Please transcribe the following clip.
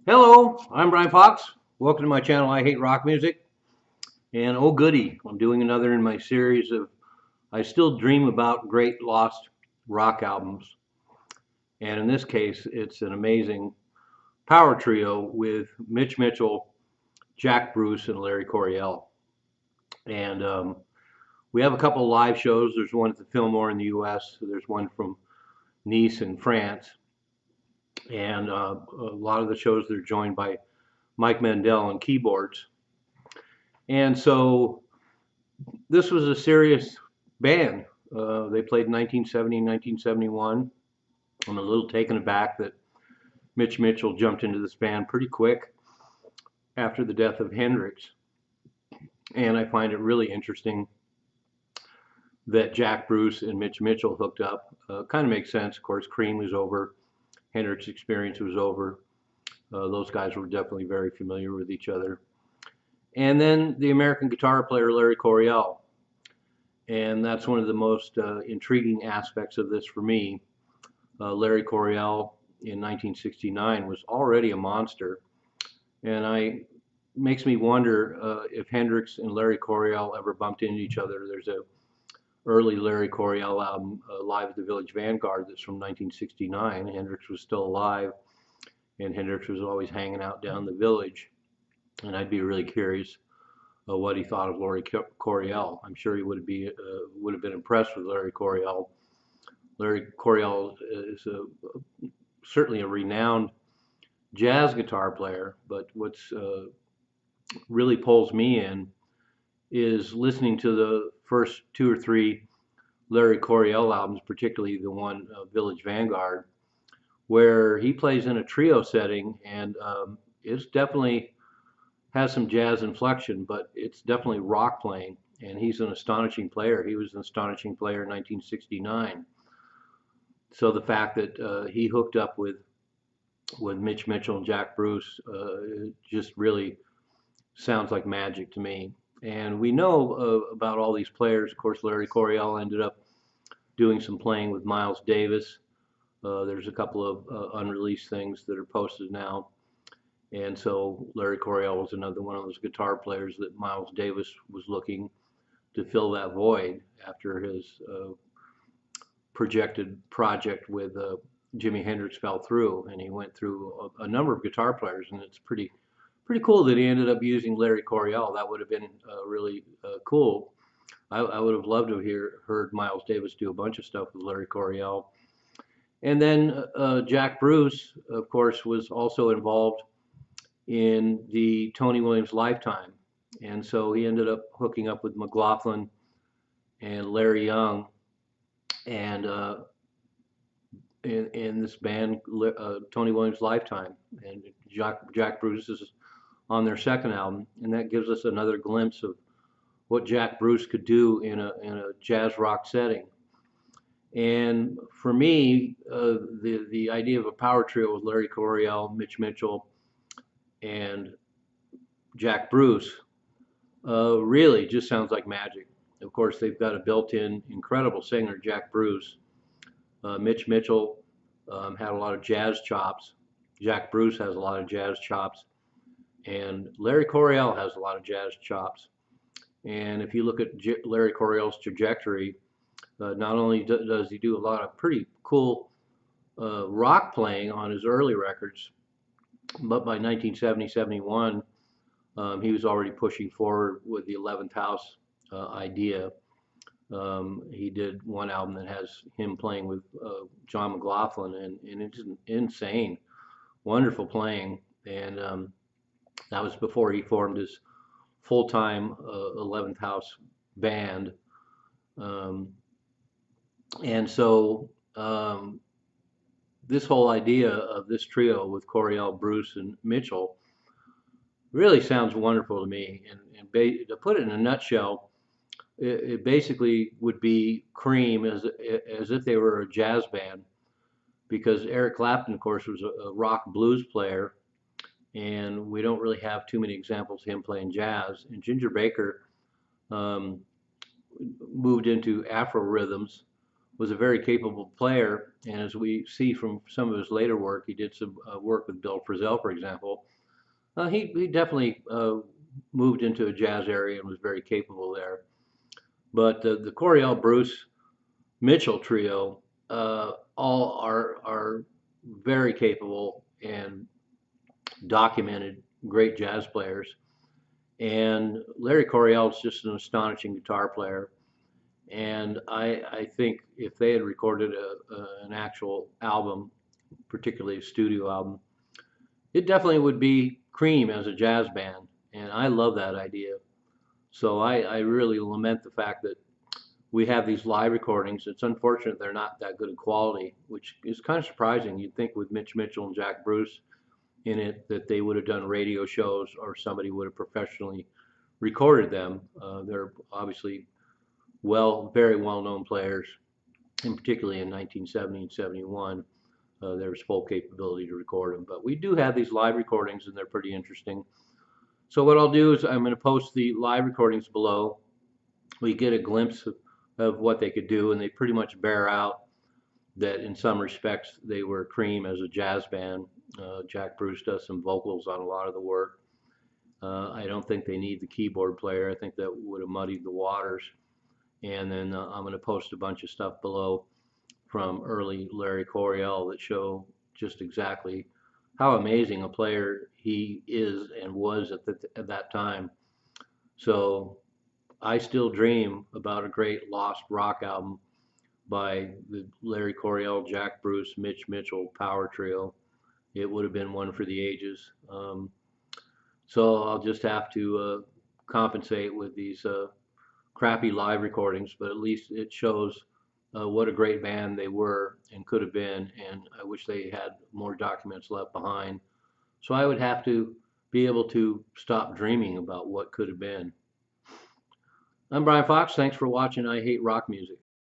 Hello, I'm Brian Fox. Welcome to my channel, I Hate Rock Music. And oh goody, I'm doing another in my series of I Still Dream About Great Lost Rock Albums. And in this case, it's an amazing power trio with Mitch Mitchell, Jack Bruce, and Larry Coryell. And we have a couple of live shows. There's one at the Fillmore in the US, there's one from Nice in France. And a lot of the shows they're joined by Mike Mandel on keyboards. And so this was a serious band. They played in 1970 and 1971. I'm a little taken aback that Mitch Mitchell jumped into this band pretty quick after the death of Hendrix. And I find it really interesting that Jack Bruce and Mitch Mitchell hooked up. Kind of makes sense. Of course, Cream was over. Hendrix experience was over. Those guys were definitely very familiar with each other. And then the American guitar player Larry Coryell. And that's one of the most intriguing aspects of this for me. Larry Coryell in 1969 was already a monster. And makes me wonder if Hendrix and Larry Coryell ever bumped into each other. There's a early Larry Coryell album, Live at the Village Vanguard, that's from 1969. Hendrix was still alive, and Hendrix was always hanging out down the village. And I'd be really curious what he thought of Larry Coryell. I'm sure he would have been impressed with Larry Coryell. Larry Coryell is certainly a renowned jazz guitar player, but what's really pulls me in is listening to the first two or three Larry Coryell albums, particularly the one Village Vanguard, where he plays in a trio setting, and it's definitely has some jazz inflection, but it's definitely rock playing, and he's an astonishing player. He was an astonishing player in 1969. So the fact that he hooked up with Mitch Mitchell and Jack Bruce just really sounds like magic to me. And we know about all these players. Of course, Larry Coryell ended up doing some playing with Miles Davis. There's a couple of unreleased things that are posted now. And so Larry Coryell was another one of those guitar players that Miles Davis was looking to fill that void after his projected project with Jimi Hendrix fell through, and he went through a number of guitar players, and it's pretty cool that he ended up using Larry Coryell. That would have been really cool. I would have loved to have heard Miles Davis do a bunch of stuff with Larry Coryell. And then Jack Bruce, of course, was also involved in the Tony Williams lifetime. And so he ended up hooking up with McLaughlin and Larry Young, and in this band, Tony Williams lifetime. And Jack Bruce is on their second album, and that gives us another glimpse of what Jack Bruce could do in a jazz rock setting. And for me, the idea of a power trio with Larry Coryell, Mitch Mitchell, and Jack Bruce really just sounds like magic. Of course, they've got a built-in incredible singer, Jack Bruce. Mitch Mitchell had a lot of jazz chops. Jack Bruce has a lot of jazz chops. And Larry Coryell has a lot of jazz chops. And if you look at Larry Coryell's trajectory, not only does he do a lot of pretty cool rock playing on his early records, but by 1970-71, he was already pushing forward with the 11th House idea. He did one album that has him playing with John McLaughlin, and it's insane, wonderful playing. And that was before he formed his full-time 11th House band. And so this whole idea of this trio with Coryell, Bruce, and Mitchell really sounds wonderful to me. And to put it in a nutshell, it basically would be Cream as if they were a jazz band, because Eric Clapton, of course, was a rock blues player, and we don't really have too many examples of him playing jazz. And Ginger Baker moved into Afro rhythms was a very capable player, and as we see from some of his later work, he did some work with Bill Frisell, for example. He definitely moved into a jazz area and was very capable there. But the Coryell, Bruce, Mitchell trio all are very capable and documented great jazz players. And Larry Coryell is just an astonishing guitar player. And I think if they had recorded an actual album, particularly a studio album, it definitely would be Cream as a jazz band. And I love that idea. So I really lament the fact that we have these live recordings. It's unfortunate they're not that good of quality, which is kind of surprising. You'd think with Mitch Mitchell and Jack Bruce in it that they would have done radio shows or somebody would have professionally recorded them. They're obviously very well-known players, and particularly in 1970 and 71, there was full capability to record them. But we do have these live recordings, and they're pretty interesting. So what I'll do is I'm going to post the live recordings below. We get a glimpse of what they could do, and they pretty much bear out that in some respects they were Cream as a jazz band. Jack Bruce does some vocals on a lot of the work. I don't think they need the keyboard player. I think that would have muddied the waters. And then I'm going to post a bunch of stuff below from early Larry Coryell that show just exactly how amazing a player he is and was at that time. So I still dream about a great lost rock album by the Larry Coryell, Jack Bruce, Mitch Mitchell power trio. It would have been one for the ages. So I'll just have to compensate with these crappy live recordings, but at least it shows what a great band they were and could have been, and I wish they had more documents left behind. So I would have to be able to stop dreaming about what could have been. I'm Brian Fox. Thanks for watching I Hate Rock Music.